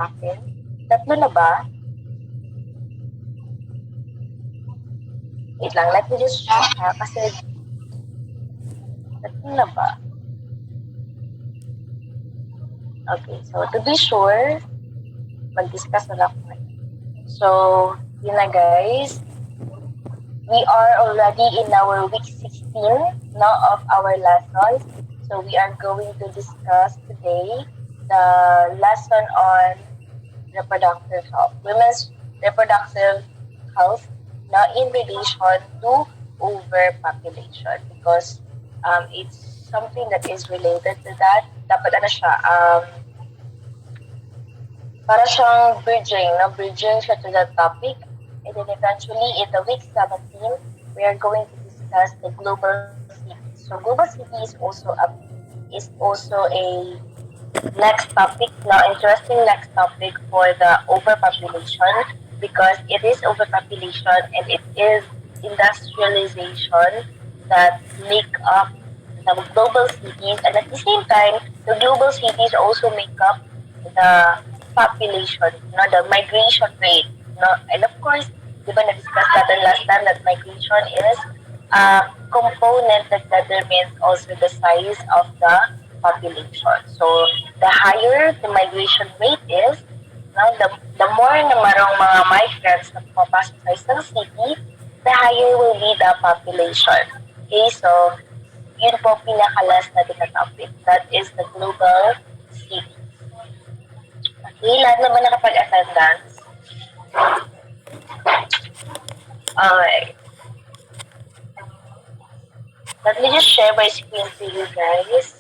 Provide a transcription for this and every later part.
akin. Tatlo na ba? Wait lang, let me just check ha, kasi tatlo na ba? Okay, so to be sure, mag-discuss na lang ko. So, yun na guys. We are already in our week 16 now of our lessons. So we are going to discuss today the lesson on reproductive health, women's reproductive health now in relation to overpopulation, because it's something that is related to that. Dapat ano siya, para siyang bridging siya to that topic. And then eventually in the week 17, we are going to discuss the global city. So global city is also a next topic, now interesting next topic for the overpopulation, because it is overpopulation and it is industrialization that make up the global cities, and at the same time, the global cities also make up the population, the migration rate. And of course, di ba na-discuss natin last time that migration is a component that determines also the size of the population. So, the higher the migration rate is, the more na marong mga migrants na pumapasok sa isang city, the higher will be the population. Okay, so, yun po pinakalas natin na topic. That is the global city. Okay, lahat naman nakapag-attendance. Alright. Let me just share my screen to you guys.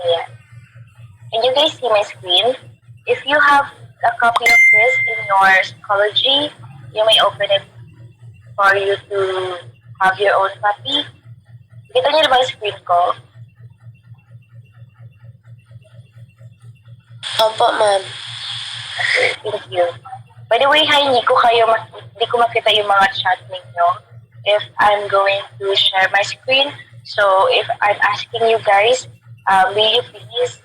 Yeah. Can you guys see my screen? If you have a copy of this in your psychology, you may open it for you to have your own copy. Kita niyo ba yung screen ko? Opo, ma'am. Okay, thank you. By the way, hi, hindi ko makita yung mga chat ninyo if I'm going to share my screen. So, if I'm asking you guys, will you please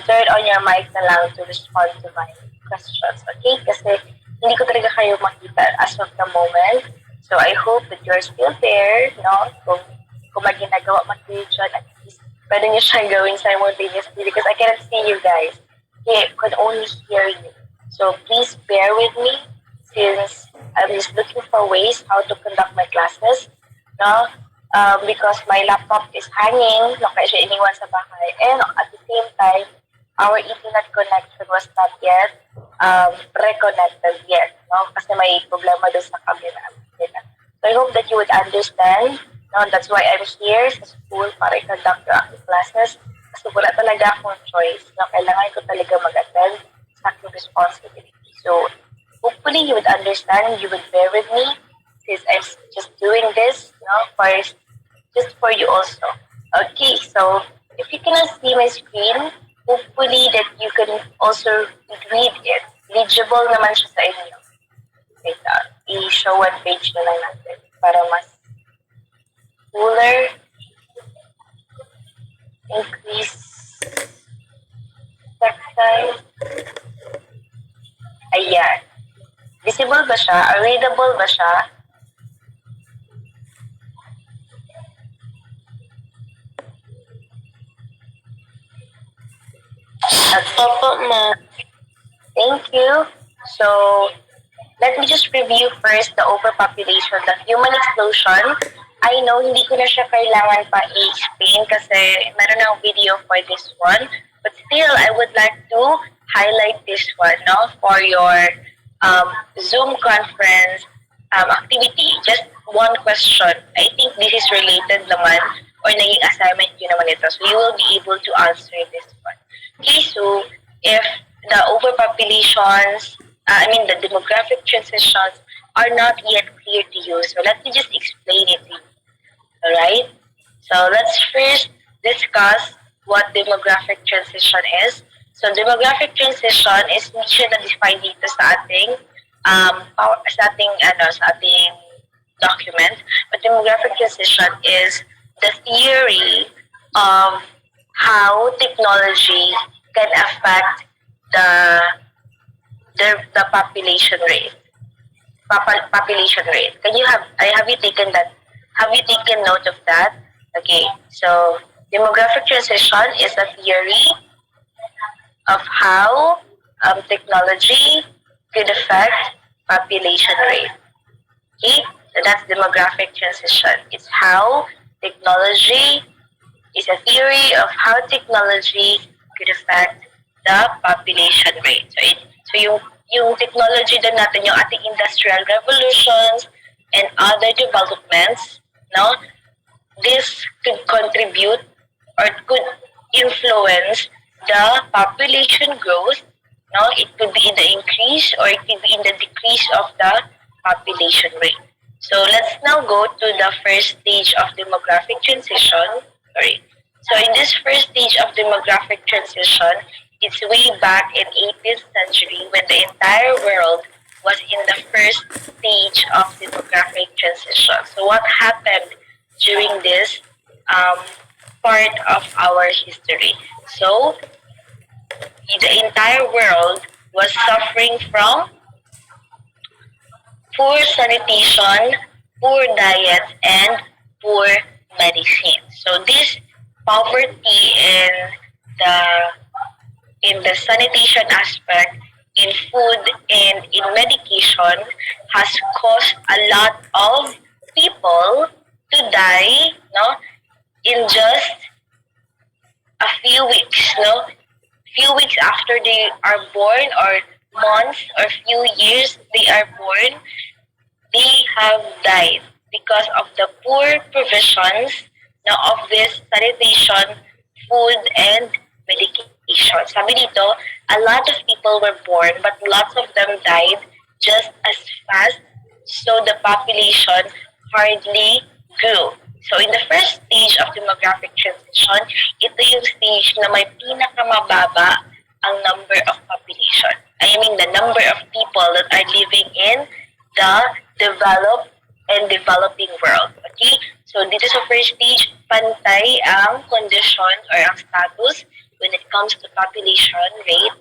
turn on your mic na lang to respond to my questions, okay? Kasi hindi ko talaga kayo makita as of the moment. So, I hope that you're still there, no? Kung may ginagawa man kayo dyan, at least pwede nyo siyang gawin simultaneously because I cannot see you guys. I could only hear you. So please bear with me since I'm just looking for ways how to conduct my classes. No? Because my laptop is hanging, kaya siya iniwan sa bahay. And at the same time, our internet connection was not yet reconnected yet. No? Kasi may problema doon sa kabila. So I hope that you would understand. No? That's why I'm here sa school para i-conduct your active classes. Kasi wala talaga akong choice. No? Kailangan ko talaga mag-attend sa aking responsibility. So, hopefully you would understand, you would bear with me, since I'm just doing this, just for you also. Okay, so, if you cannot see my screen, hopefully that you can also read it. Legible naman siya sa inyo. Wait, i-show one page na lang natin para mas fuller. Increase text size. Ayan. Visible ba siya? Readable ba siya? Opo, ma'am. Thank you. So, let me just review first the overpopulation, the human explosion. I know hindi ko na siya kailangan pa i-explain kasi meron ng video for this one. But still, I would like to highlight this one for your Zoom conference activity. Just one question. I think this is related naman or naging assignment yun naman ito. So you will be able to answer this one. Okay, so if the overpopulations, the demographic transitions are not yet clear to you, so let me just explain it to you. Alright? So let's first discuss what demographic transition is. So demographic transition is hindi siya na-define dito sa ating sa ating document. But demographic transition is the theory of how technology can affect the the population rate. Population rate. Have you taken that? Have you taken note of that? Okay. So demographic transition is a theory of how technology could affect population rate. Okay, so that's demographic transition. It's how technology is a theory of how technology could affect the population rate. So yung technology din natin, yung ating industrial revolutions and other developments, no, this could contribute or could influence the population growth. No, it could be in the increase or it could be in the decrease of the population rate. So let's now go to the first stage of demographic transition. Sorry. So in this first stage of demographic transition, it's way back in 18th century when the entire world was in the first stage of demographic transition. So what happened during this part of our history? So the entire world was suffering from poor sanitation, poor diet, and poor medicine. So this poverty in the sanitation aspect, in food and in medication has caused a lot of people to die, no, in just a few weeks, no, few weeks after they are born or months or few years they are born, they have died because of the poor provisions now of this sanitation, food, and medication. Sabi dito, a lot of people were born but lots of them died just as fast, so the population hardly grew. So in the first stage of demographic transition, ito yung stage na may pinakamababa ang number of population. I mean the number of people that are living in the developed and developing world. Okay? So dito sa first stage, pantay ang condition or ang status when it comes to population rate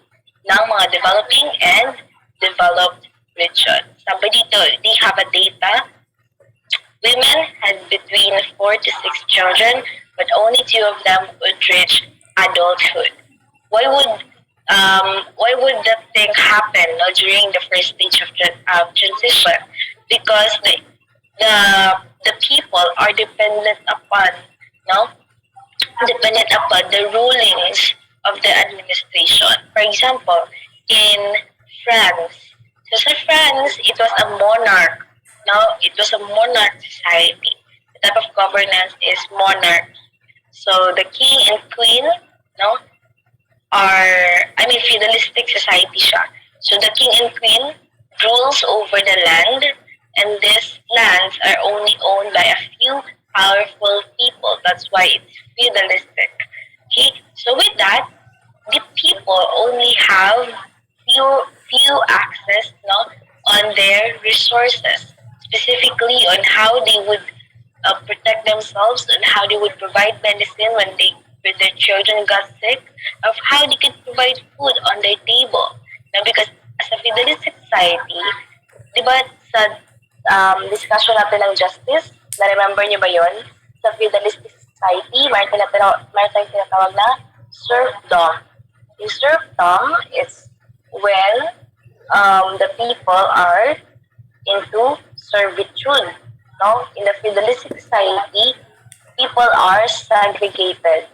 ng mga developing and developed region. Sabi dito, they have a data. Women had between 4 to 6 children, but only 2 of them would reach adulthood. Why would that thing happen, no, during the first stage of transition? Because the people are dependent upon the rulings of the administration. For example, in France, so sa France, it was a monarch. No, it was a monarch society. The type of governance is monarchy. So the king and queen, no, feudalistic society siya. So the king and queen rules over the land, and these lands are only owned by a few powerful people. That's why it's feudalistic. Okay, so with that, the people only have few access, no, on their resources, specifically on how they would protect themselves and how they would provide medicine when their children got sick, of how they could provide food on their table. Now, because as a feudalistic society, di ba sa discussion natin ng justice, na-remember niyo ba yon? Sa feudalistic society, mayroon tayong tinatawag na serfdom. Yung serfdom is when the people are into servitude. No? In the feudalistic society, people are segregated.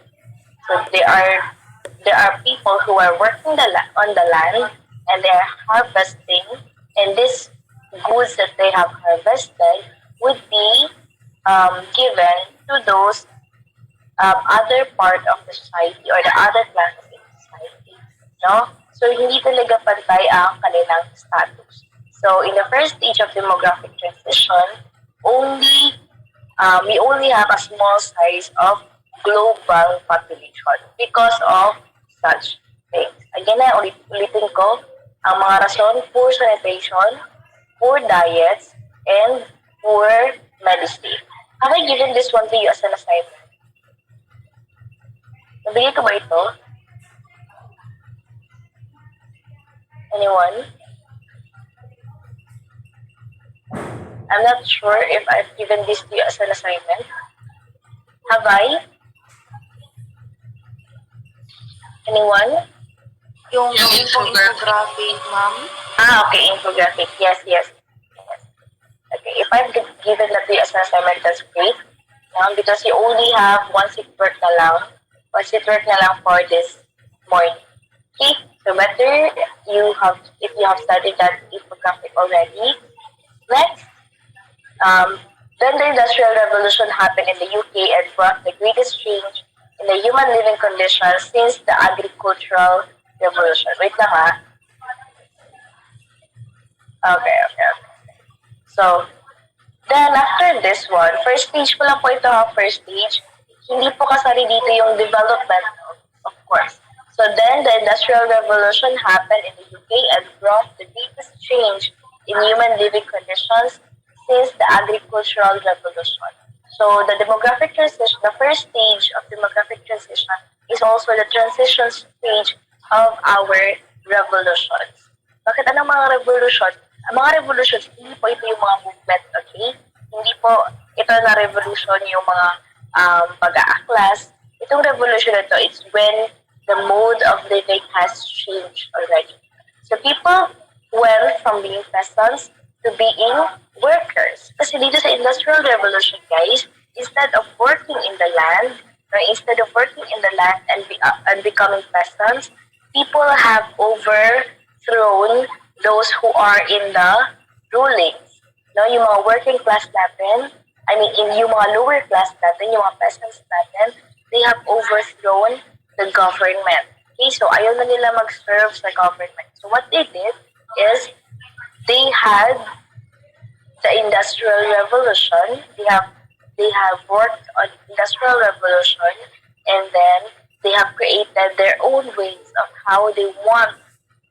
So there are people who are working on the land and they are harvesting, and these goods that they have harvested would be given to those other part of the society or the other classes in society. No? So, hindi talaga pantay ang kanilang status. So, in the first stage of demographic transition, only we only have a small size of global population because of such things. Again, ulitin ko, ang mga rason, poor sanitation, poor diets, and poor medicine. Have I given this one to you as an assignment? Nabigay ko ba ito? Anyone? I'm not sure if I've given this to you as an assignment. Have I? Anyone? Yung gawin pong infographic, ma'am. Okay, infographic. Yes. Okay, if I've given that to you as an assignment, that's great. Because you only have one sit work na lang. One sit work na lang for this morning. Okay, so better if you have studied that infographic already. Next, then the Industrial Revolution happened in the UK and brought the greatest change in the human living conditions since the Agricultural Revolution. Wait lang ha. Okay. So, then after this one, first stage po lang po ito ha, first stage. Hindi po kasali dito yung development, of course. So then the Industrial Revolution happened in the UK and brought the greatest change in human living conditions since the Agricultural Revolution. So the demographic transition, the first stage of demographic transition is also the transition stage of our revolutions. Bakit anong mga revolution? Ang mga revolutions, hindi po ito yung mga movement, okay? Hindi po ito na revolution yung mga pag-aaklas. Itong revolution na ito, it's when the mode of living has changed already. So people went from being peasants to being workers. Kasi dito sa Industrial Revolution, guys, instead of working in the land, and becoming peasants, people have overthrown those who are in the rulings. No, yung mga working class natin, yung mga lower class natin, yung mga peasants natin, they have overthrown the government. Okay, so ayaw na nila mag-serve sa government. So what they did is they had the Industrial Revolution. They have worked on Industrial Revolution, and then they have created their own ways of how they want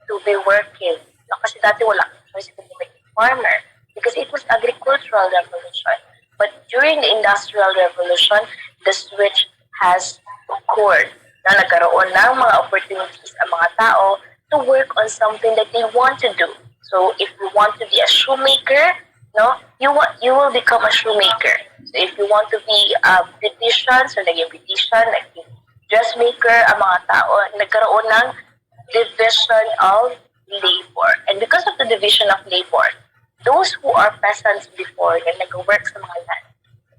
to be working. No, kasi dati wala choice to be farmer because it was Agricultural Revolution. But during the Industrial Revolution, the switch has occurred na nagkaroon ng mga opportunities ang mga tao to work on something that they want to do. So if you want to be a shoemaker, no, you will become a shoemaker. So if you want to be a beautician, so naging beautician, naging dressmaker, ang mga tao, nagkaroon ng division of labor. And because of the division of labor, those who are peasants before na nag-work sa mga land,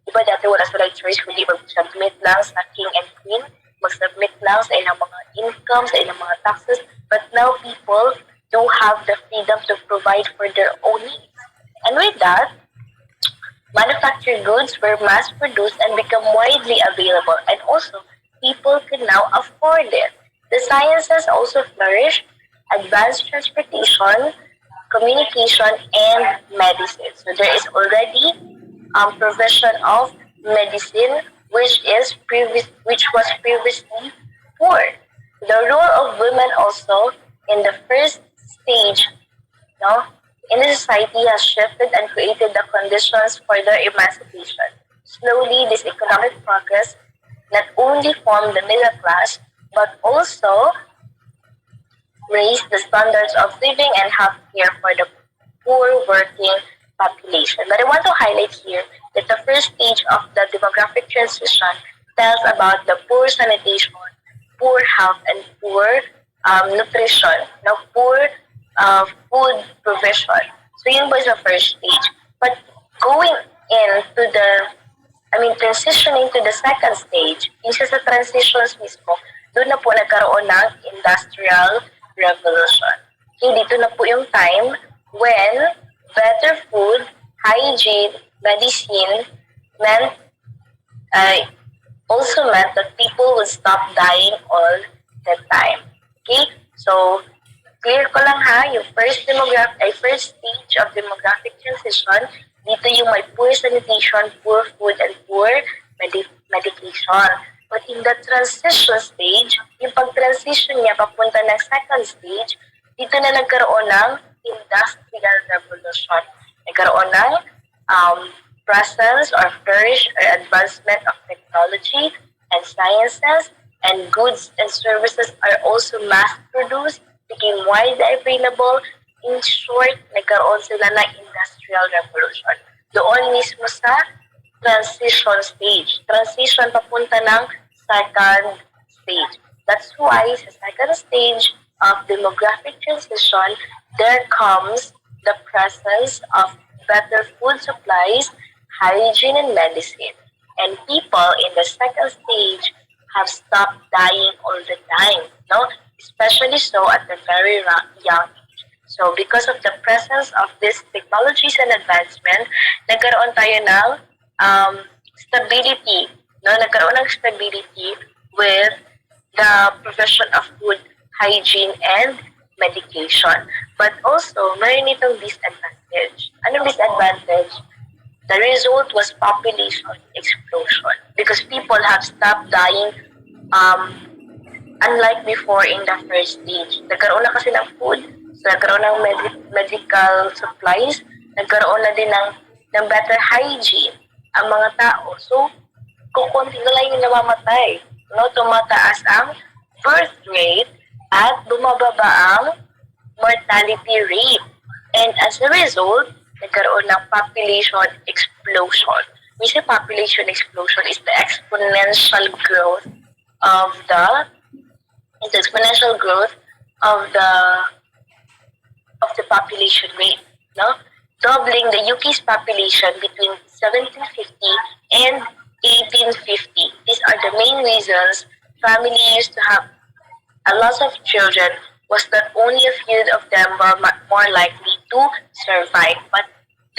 diba dati wala silang choice kundi mag-submit lang sa king and queen, mag-submit lang sa ilang mga income, sa ilang mga taxes, but now people do have the freedom to provide for their own needs. And with that, manufactured goods were mass-produced and become widely available, and also people can now afford it. The sciences also flourished, advanced transportation, communication, and medicine. So there is already provision of medicine, which was previously poor. The role of women also in the first stage, no, in the society has shifted and created the conditions for their emancipation. Slowly, this economic progress not only formed the middle class, but also raised the standards of living and healthcare for the poor working population. But I want to highlight here that the first stage of the demographic transition tells about the poor sanitation, poor health, and poor nutrition, no, poor food provision. So yun was the first stage. But going into transitioning to the second stage, isa sa transitions mismo, doon na po nagkaroon ng Industrial Revolution. Okay, dito na po yung time when better food hygiene, medicine meant also meant that people would stop dying all the time. Okay? So, clear ko lang ha, yung first stage of demographic transition, dito yung may poor sanitation, poor food, and poor medication. But in the transition stage, yung pag-transition niya papunta ng second stage, dito na nagkaroon ng industrial revolution. Nagkaroon ng presence or flourish or advancement of technology and sciences, and goods and services are also mass-produced, became widely available. In short, nagkaroon sila ng industrial revolution. Doon mismo sa transition stage. Transition papunta ng second stage. That's why sa second stage of demographic transition, there comes the presence of better food supplies, hygiene, and medicine. And people in the second stage have stopped dying all the time, no? Especially so at a very young age. So because of the presence of these technologies and advancement, nagkaroon tayo ng stability, no? Nagkaroon ng stability with the provision of food, hygiene, and medication. But also, mayroon itong disadvantage. Anong disadvantage? The result was population explosion because people have stopped dying unlike before in the first stage. Nagkaroon na kasi ng food, so nagkaroon ng medical supplies, nagkaroon na din ng better hygiene ang mga tao. So, kukunti na lang yung namamatay. No? Tumataas ang birth rate at bumababa ang mortality rate. And as a result, nagkaroon ng population explosion. We say population explosion is the exponential growth of the population rate, no? Doubling the UK's population between 1750 and 1850. These are the main reasons family used to have a lot of children was that only a few of them were more likely to survive. But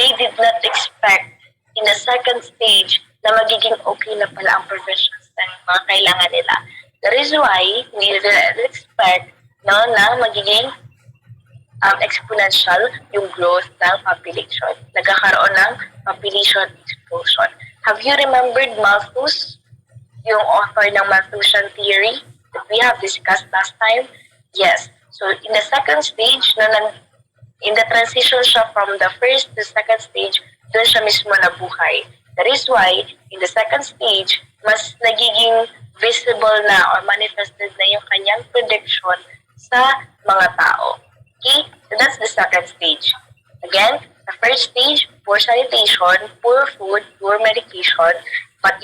they did not expect in the second stage na magiging okay na pala ang provisions ng mga kailangan nila. That is why hindi nila expect na magiging exponential yung growth ng population. Nagkakaroon ng population explosion. Have you remembered Malthus, yung author ng Malthusian theory that we have discussed last time? Yes. So in the second stage, in the transition siya from the first to second stage, doon siya mismo nabuhay. That is why, in the second stage, mas nagiging visible na or manifested na yung kanyang prediction sa mga tao. Okay? So that's the second stage. Again, the first stage, poor sanitation, poor food, poor medication, but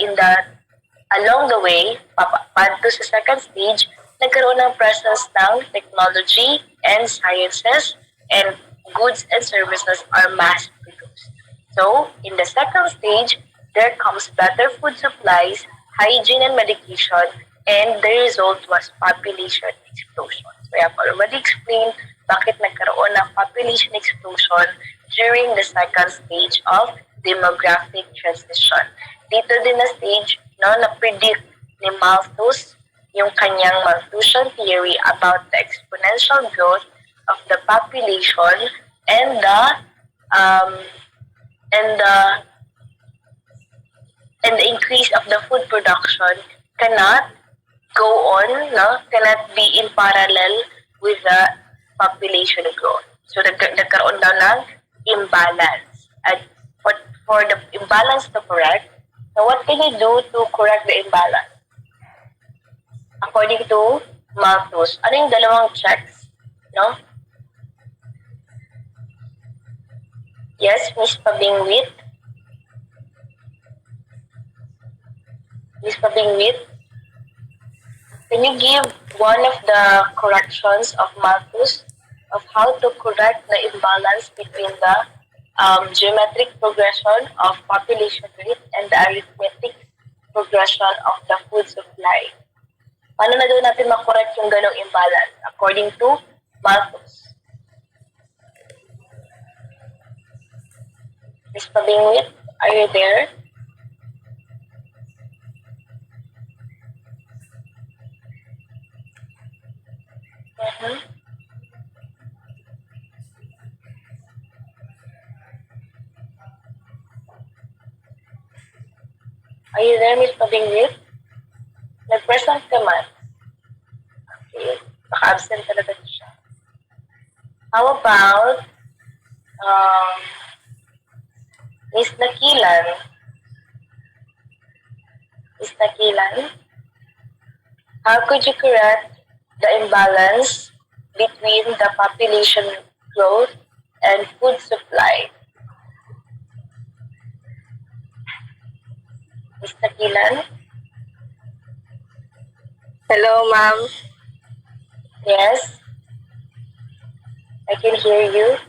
along the way, papadto sa second stage, nagkaroon ng presence ng technology and sciences, and goods and services are mass-produced. So, in the second stage, there comes better food supplies, hygiene and medication, and the result was population explosion. So, I have already explained bakit nagkaroon ng population explosion during the second stage of demographic transition. Dito din na stage, na-predict ni Malthus yung kanyang Malthusian theory about the exponential growth of the population and the increase of the food production cannot go on, cannot be in parallel with the population growth. So nagkaroon daw ng imbalance. And for the imbalance to correct, so what can you do to correct the imbalance? According to Malthus, ano yung dalawang checks? No? Yes, Miss Pabingwit? Miss Pabingwit? Can you give one of the corrections of Malthus of how to correct the imbalance between the geometric progression of population rate and the arithmetic progression of the food supply? Paano na doon natin makorek yung ganong imbalance according to Malthus? Miss Pabingwit, are you there? Mm-hmm. Are you there, Miss Pabingwit? Nag-present ka man. Okay. Naka-absent talaga siya. How about Miss Nakilan? Miss Nakilan, how could you correct the imbalance between the population growth and food supply? Miss Nakilan? Hello, ma'am. Yes, I can hear you.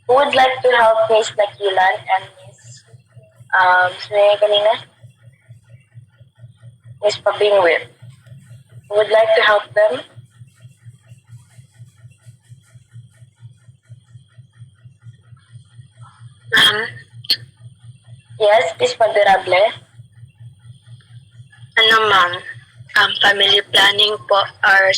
Who would like to help Miss Nakilan and Miss sino yung kanina? Miss Pabingwit? Who would like to help them? Ma'am, Yes, Miss Maderable? ano ma'am? Family planning po are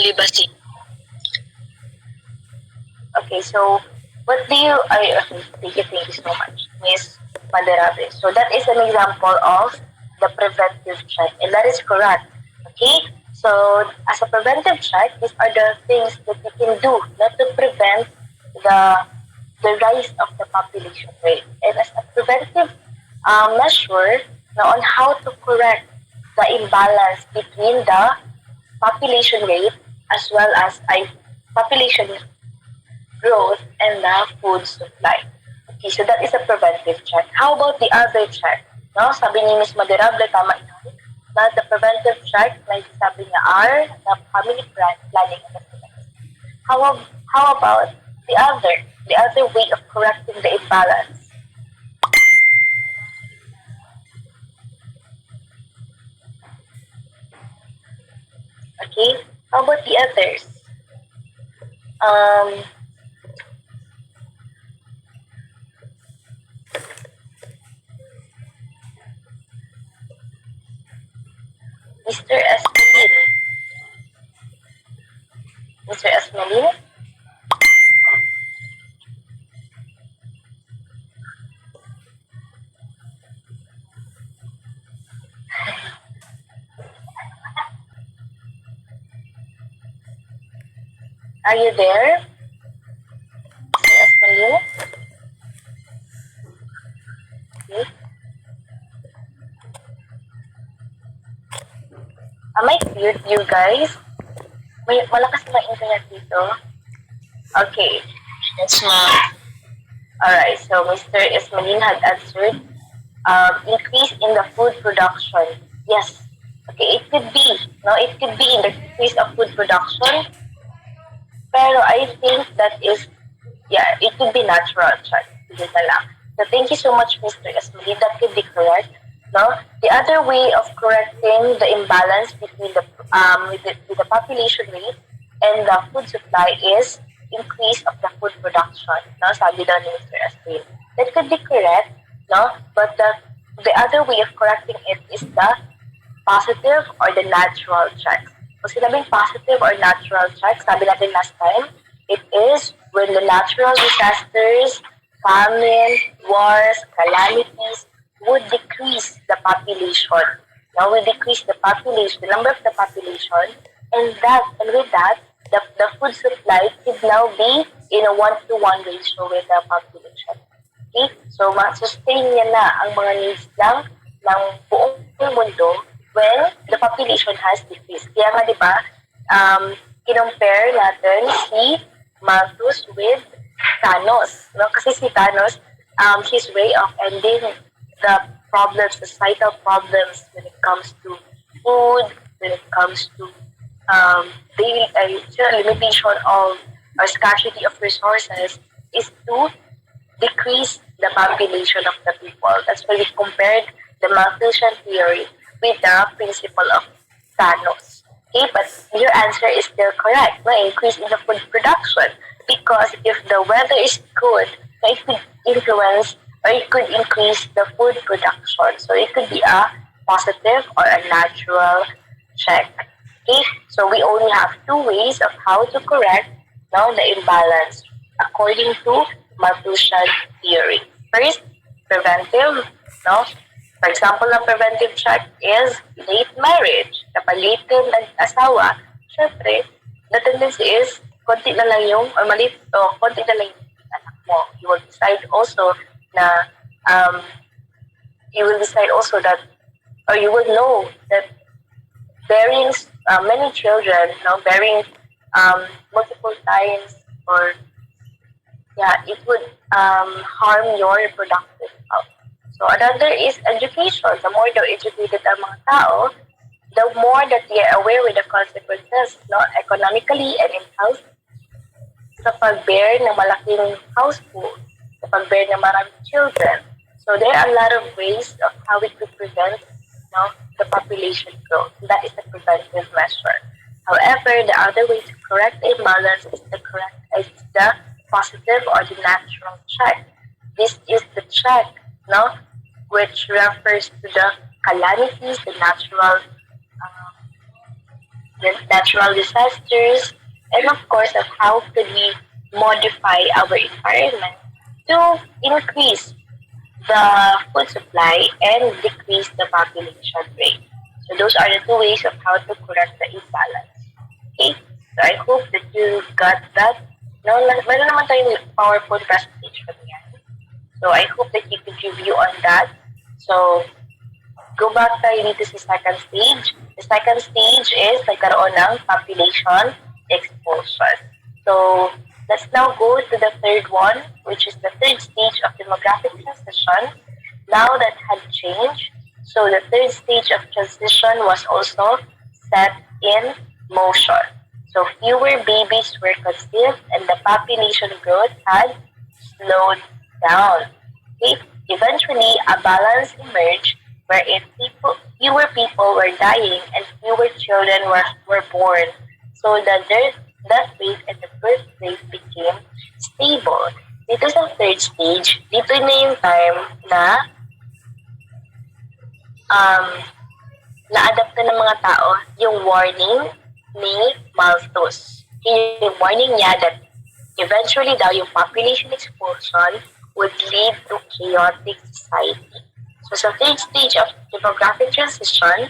libasi. Okay, so what do you, thank you so much, Miss Maderabe. So that is an example of the preventive check, and that is correct. Okay, so as a preventive check, these are the things that we can do not to prevent the rise of the population rate. And as a preventive measure, now on how to correct the imbalance between the population rate as well as population growth and the food supply. Okay, so that is a preventive check. How about the other check? No, sabi ni Ms. Maderable, tama ito, na the preventive check, like sabi niya, are the family planning and the how about the other way of correcting the imbalance? Okay, how about the others? Mr. Esmelin. Mr. Esmelin? Are you there? Mr. Esmelin? Okay. Am I clear to you guys? May malakas na internet dito. Okay. Yes, ma'am. Alright, so Mr. Esmelin had answered increase in the food production. Yes. Okay, it could be. No, it could be in the increase of food production. Pero I think that is, yeah, it could be natural. Sige na lang. So thank you so much, Mr. Esmelin. That could be correct. No, the other way of correcting the imbalance between with the population rate and the food supply is increase of the food production. No, sabi daw ni Mr. Esmelin. That could be correct. No, but the other way of correcting it is the positive or the natural checks. Kung sinabing positive or natural checks, sabi natin last time, it is when the natural disasters, famine, wars, calamities would decrease the population. Now, we decrease the population, the number of the population, And with that, the food supply could now be in a one-to-one ratio with the population. Okay? So, ma-sustain niya na ang mga needs ng buong mundo when the population has decreased. Kaya nga, di ba, kinompare natin si Malthus with Thanos. No? Kasi si Thanos, his way of ending the problems, societal problems when it comes to food, when it comes to daily limitation of or scarcity of resources is to decrease the population of the people. That's why we compared the Malthusian theory with the principle of Thanos. Okay, but your answer is still correct. No, increase in the food production because if the weather is good, no, it could influence or it could increase the food production. So it could be a positive or a natural check. Okay, so we only have two ways of how to correct the imbalance according to Malthusian theory. First, preventive. No? For example, ang preventive check is late marriage. Kapag late ka nag-asawa, syempre, the tendency is konti na lang yung, or maliit, konti na lang yung anak mo. You will decide also na, or you will know that bearing many children, bearing multiple times, or it would harm your reproductive health. So another is education. The more daw educated ang mga tao, the more that they are aware with the consequences, economically and in health, sa pag-bear ng malaking household, sa pag-bear ng maraming children. So there are a lot of ways of how we could prevent the population growth. That is the preventive measure. However, the other way to correct the imbalance is the positive or the natural check. This is the check, which refers to the calamities, the natural disasters, and of course of how could we modify our environment to increase the food supply and decrease the population rate. So those are the two ways of how to correct the imbalance. Okay? So I hope that you got that. Meron naman tayong PowerPoint presentation yan. So I hope that you could review on that. So go back tayo dito sa second stage. The second stage is nagkaroon ng population explosion. So let's now go to the third one, which is the third stage of demographic transition. Now that had changed. So the third stage of transition was also set in motion. So fewer babies were conceived and the population growth had slowed down. Okay? Eventually, a balance emerged wherein fewer people were dying and fewer children were born. So the death rate and the birth rate became stable. Dito sa third stage, dito na yung time na na-adapt na ng mga tao yung warning ni Malthus. Yung warning niya that eventually daw yung population explosion would lead to chaotic society. So sa third stage of demographic transition,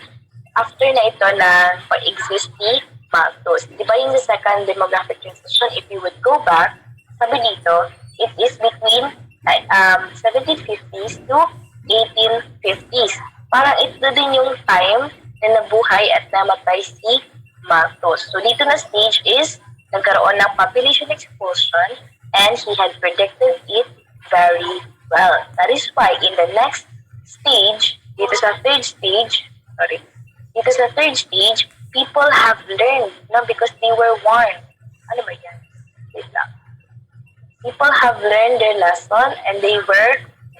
after na ito na pag-exist ni Malthus. Di ba yung sa second demographic transition, if you would go back, sabi dito, it is between 1750s to 1850s. Parang ito din yung time na nabuhay at namatay si Malthus. So dito na stage is nagkaroon ng population explosion and he had predicted it very well. That is why in the next stage, dito sa third stage, people have learned, because they were warned. Ano ba yan? Wait lang. People have learned their lesson and they were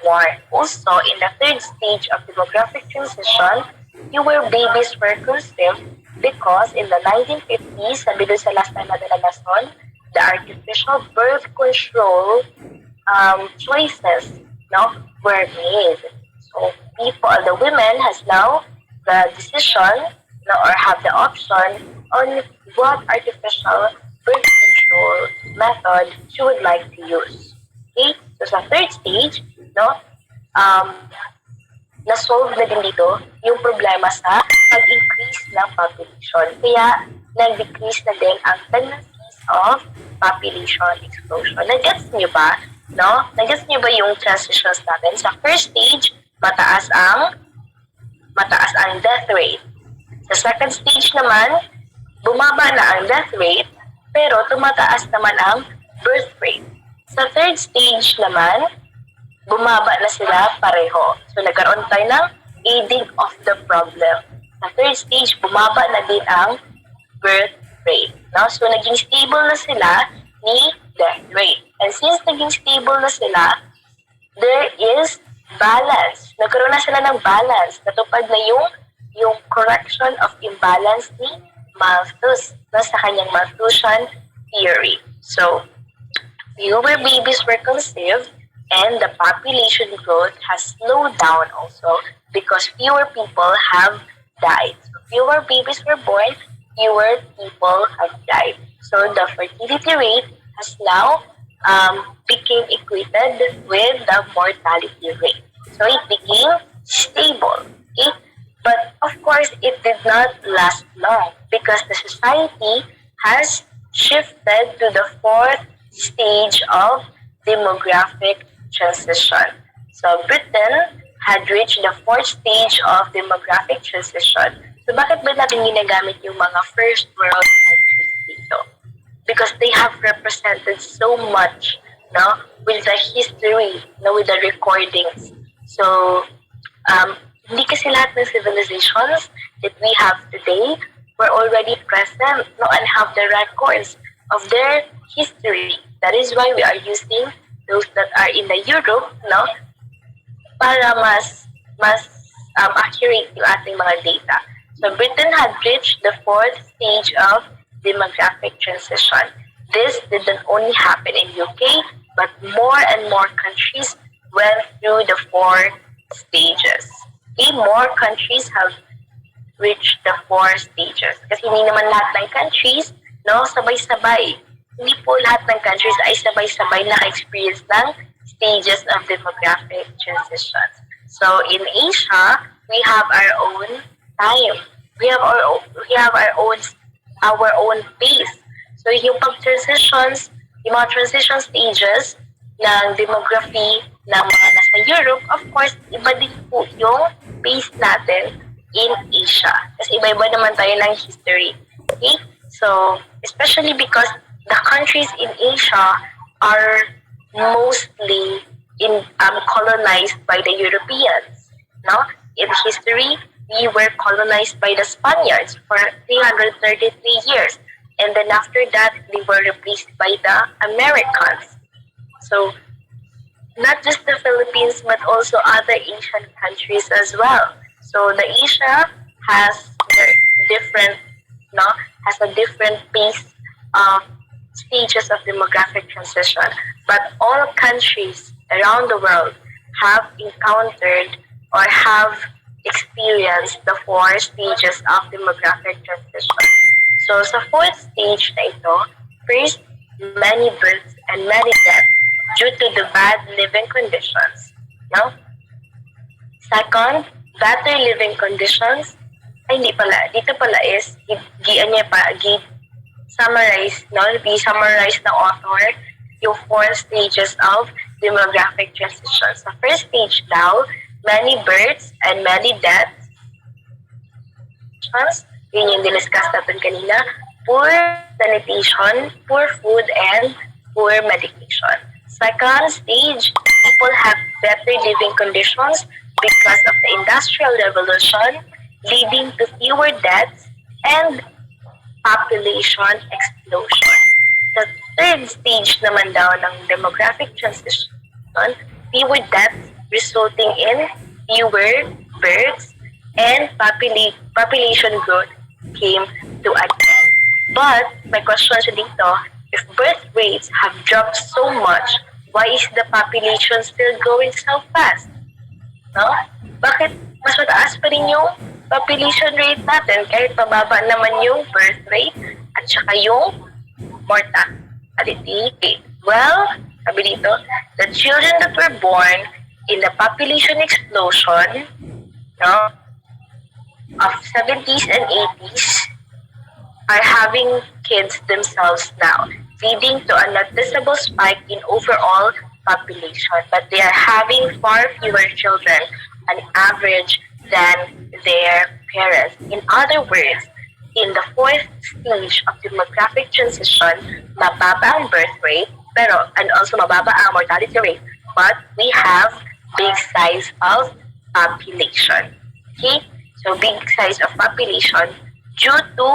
warned. Also, in the third stage of demographic transition, fewer babies were conceived because in the 1950s, sabi doon sa last time natin na lesson, the artificial birth control choices were made. So the women has now the decision or have the option on what artificial birth control method she would like to use. Okay? So sa third stage, na-solve na din dito yung problema sa pag-increase ng population. Kaya, nag-decrease na din ang tendencies of population explosion. Nag-gets nyo ba? No? Nag-gets nyo ba yung transitions natin? Sa first stage, mataas ang death rate. Sa second stage naman, bumaba na ang death rate, pero tumataas naman ang birth rate. Sa third stage naman, bumaba na sila pareho. So, nagkaroon tayo ng aiding of the problem. Sa third stage, bumaba na din ang birth rate. No? So, naging stable na sila ni death rate. And since naging stable na sila, there is balance. Nagkaroon na sila ng balance. Natupad na yung correction of imbalance ni Malthus sa kanyang Malthusian theory. So, fewer babies were conceived and the population growth has slowed down also because fewer people have died. So, fewer babies were born, fewer people have died. So, the fertility rate has now became equated with the mortality rate. So, it became stable. Okay? But, of course, it did not last long because the society has shifted to the fourth stage of demographic transition. So, Britain had reached the fourth stage of demographic transition. So, bakit ba natin ginagamit yung mga first world countries dito? Because they have represented so much, no, with the history, no, with the recordings. So, hindi kasi lahat ng civilizations that we have today were already present, no, and have the records of their history. That is why we are using those that are in the Europe, no, para mas accurate yung ating mga data. So, Britain had reached the fourth stage of demographic transition. This didn't only happen in UK, but more and more countries went through the four stages. Okay, more countries have reached the four stages. Kasi hindi naman lahat ng countries, no, sabay-sabay. Hindi po lahat ng countries ay sabay-sabay na-experience ng stages of demographic transition. So, in Asia, we have our own time. We have our own pace. So, yung pag-transitions, yung mga transition stages ng demography ng mga nasa Europe, of course, iba din po yung pace natin in Asia. Kasi iba-iba naman tayo ng history. Okay? So, especially because the countries in Asia are mostly colonized by the Europeans. No? In history, we were colonized by the Spaniards for 333 years. And then after that, they were replaced by the Americans. So, not just the Philippines, but also other Asian countries as well. So, the Asia has a different pace of stages of demographic transition. But all countries around the world have encountered or have experienced the four stages of demographic transition. So, sa fourth stage na ito, first, many births and many deaths due to the bad living conditions. No? Second, better living conditions. Ay, hindi pala. Dito pala is, summarize ng author yung four stages of demographic transition. Sa first stage daw, many births and many deaths. Yun yung diniscuss natin kanina. Poor sanitation, poor food, and poor medication. Second stage, people have better living conditions because of the Industrial Revolution, leading to fewer deaths and population explosion. The third stage naman daw ng demographic transition, fewer deaths resulting in fewer births and population growth came to an end. But, my question siya dito, if birth rates have dropped so much, why is the population still growing so fast? No? Bakit mas mataas pa rin yung population rate natin kahit pababa naman yung birth rate at saka yung mortality rate? Well, sabi dito, the children that were born in the population explosion no, of 70s and 80s are having kids themselves now, leading to a noticeable spike in overall population. But they are having far fewer children on average than their parents. In other words, in the fourth stage of demographic transition, mababa ang birth rate, pero and also mababa ang mortality rate, but we have big size of population. Okay? So big size of population due to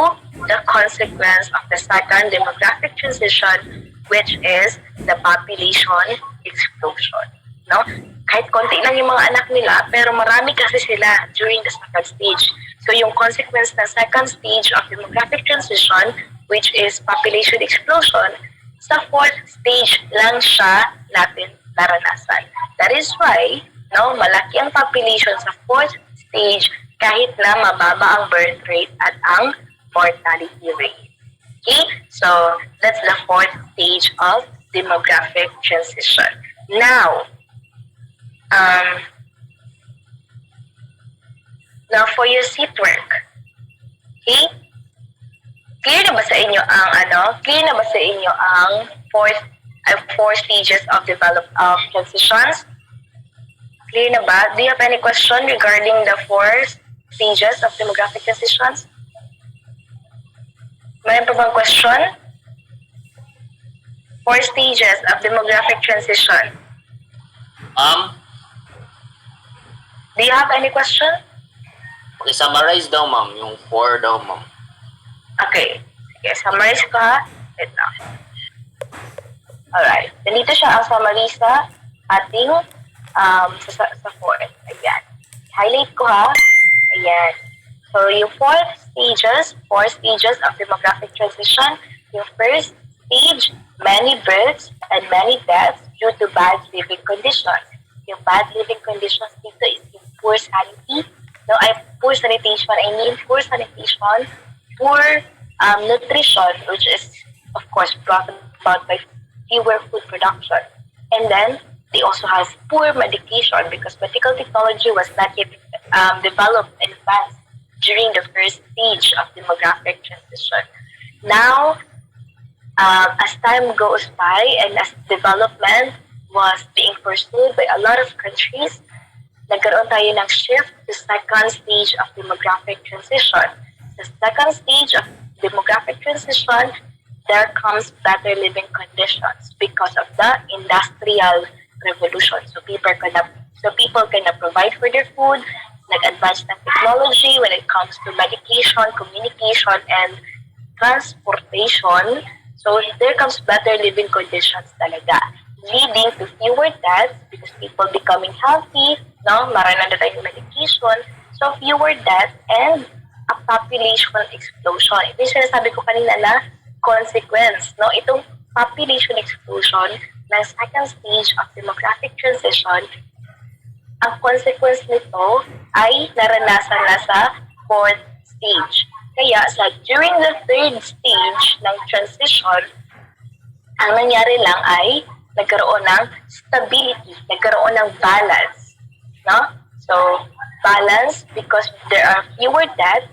the consequence of the second demographic transition, which is the population explosion. No? Kahit konti lang yung mga anak nila, pero marami kasi sila during the second stage. So yung consequence ng second stage of demographic transition, which is population explosion, sa fourth stage lang siya natin naranasan. That is why, no, malaki ang population sa fourth stage kahit na mababa ang birth rate at ang mortality rate. Okay? So, that's the fourth stage of demographic transition. Now for your seat work. Okay? Clear na ba sa inyo ang four stages of transitions? Clear na ba? Do you have any question regarding the four stages of demographic transitions? Mayroon pa bang question? Four stages of demographic transition. Do you have any question? Okay, summarize daw, ma'am. Yung 4 daw, ma'am. Okay. Sige, summarize ko ha. Wait lang. Alright. Nandito siya ang summary sa ating sa fourth. Ayan. Highlight ko ha. Ayan. So, yung four stages of demographic transition. Yung first stage, many births and many deaths due to bad living conditions. Yung bad living conditions dito is yung poor sanity. No, poor sanitation. I mean poor sanitation, poor nutrition, which is, of course, brought about by fewer food production. And then, they also have poor medication because medical technology was not yet developed and advanced during the first stage of demographic transition. Now, as time goes by and as development was being pursued by a lot of countries, nagkaroon tayo ng shift to second stage of demographic transition. The second stage of demographic transition, there comes better living conditions because of the industrial revolution. So people can provide for their food, nag-advance ng technology when it comes to medication, communication, and transportation. So there comes better living conditions talaga, leading to fewer deaths because people becoming healthy, no? Marami na tayong medication, so fewer deaths and a population explosion. Ito yung sinasabi ko kanina na consequence, no? Itong population explosion ng second stage of demographic transition, ang consequence nito ay naranasan na sa fourth stage. Kaya during the third stage ng transition, ang nangyari lang ay nagkaroon ng stability, nagkaroon ng balance. No? So, balance because there are fewer deaths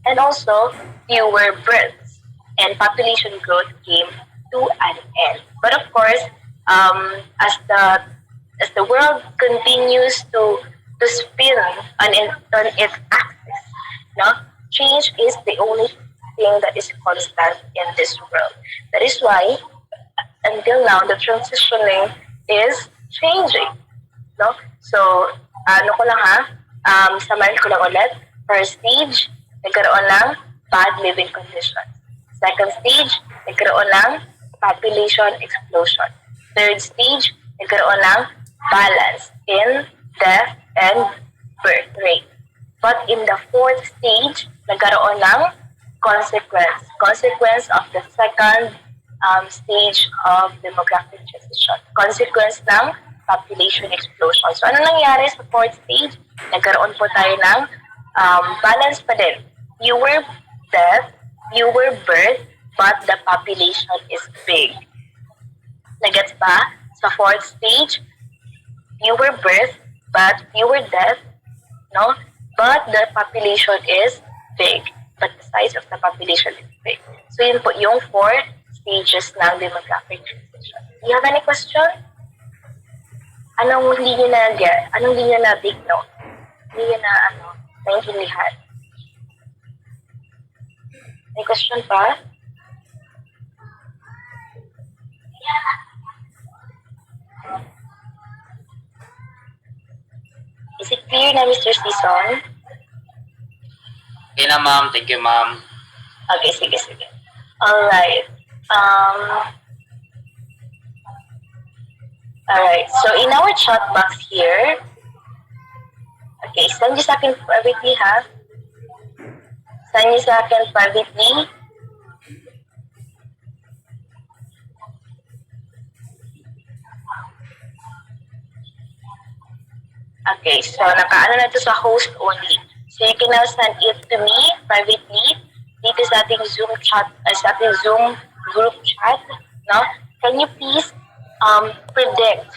and also fewer births. And population growth came to an end. But of course, as the world continues to spin on its axis, no? Change is the only thing that is constant in this world. That is why, until now, the transitioning is changing. No? So, samahin ko lang ulit. First stage, nagkaroon ng bad living conditions. Second stage, nagkaroon ng population explosion. Third stage, nagkaroon ng balance in death and birth rate. But in the fourth stage, nagkaroon ng consequence of the second stage of demographic transition. Consequence ng population explosion. So, ano nangyari sa fourth stage? Nagkaroon po tayo ng balance pa din. Fewer death, fewer birth, but the population is big. Nagets ba? Sa fourth stage, fewer birth, but fewer death, no? But the population is big. But the size of the population is big. So yun po yung 4 stages ng demographic transition. Do you have any question? Anong hindi nyo na-get? Anong hindi nyo na-take note? Hindi nyo na, naintindihan? May question pa? Is it clear na, Mr. Sison? Okay na, ma'am. Thank you, ma'am. Okay, sige. Alright. Alright. So, in our chat box here, okay, send nyo sa akin privately, ha? Send nyo sa akin privately. Okay, so nakaano na to sa host only. So you can now send it to me privately dito sa ating Zoom chat, sa ating Zoom group chat, no? Can you please predict,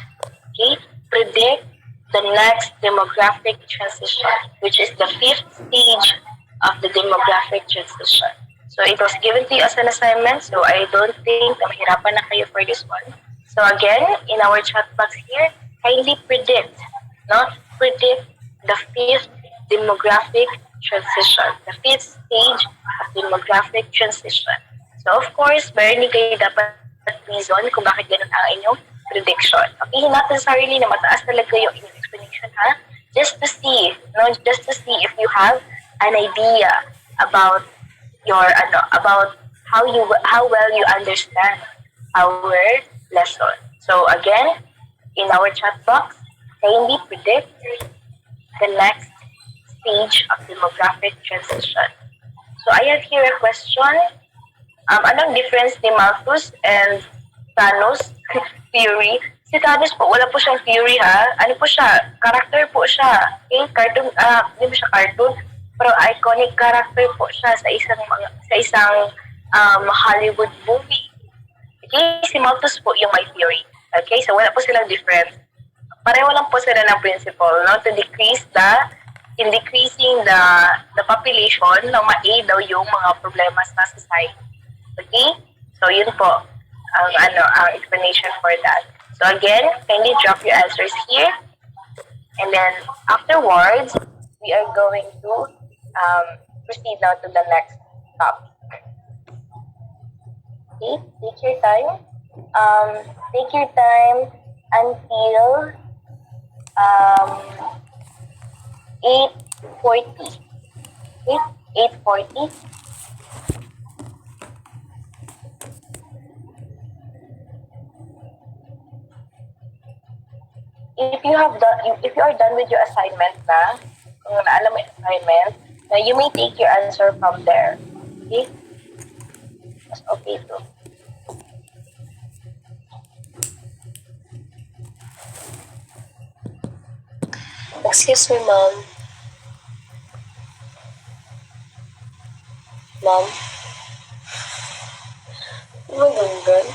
okay? Predict the next demographic transition, which is the 5th stage of the demographic transition. So it was given to you as an assignment, so I don't think na mahirapan na kayo for this one. So again, in our chat box here, kindly predict, no? Predict the 5th demographic transition, the 5th stage of demographic transition. So of course, meron kayo dapat reason kung bakit ganun ang inyong prediction. Okay, not necessarily na mataas talaga yung inyong explanation, ha? Just to see, no? Just to see if you have an idea about your, about how well you understand our lesson. So again, in our chat box, kindly predict the next stage of demographic transition. So I have here a question. Anong difference ni Malthus and Thanos theory? Si Thanos po, wala po siyang theory, ha? Ano po siya? Character po siya. Okay? Cartoon, hindi mo siya cartoon, pero iconic character po siya sa isang Hollywood movie. Okay? Si Malthus po yung may theory. Okay? So wala po silang difference. Pareho lang po sila ng principle, no? To decrease in decreasing the population, no, ma-aid daw yung mga problema sa society. Okay? So yun po ang explanation for that. So again, kindly drop your answers here. And then afterwards, we are going to proceed now to the next topic. Okay? Take your time. Take your time until 8:40. Okay? 8:40. If you are done with your assignment na, kung naalam mo yung assignment, na you may take your answer from there. Okay? That's okay too. Excuse me, ma'am. Ma'am? Maganggan?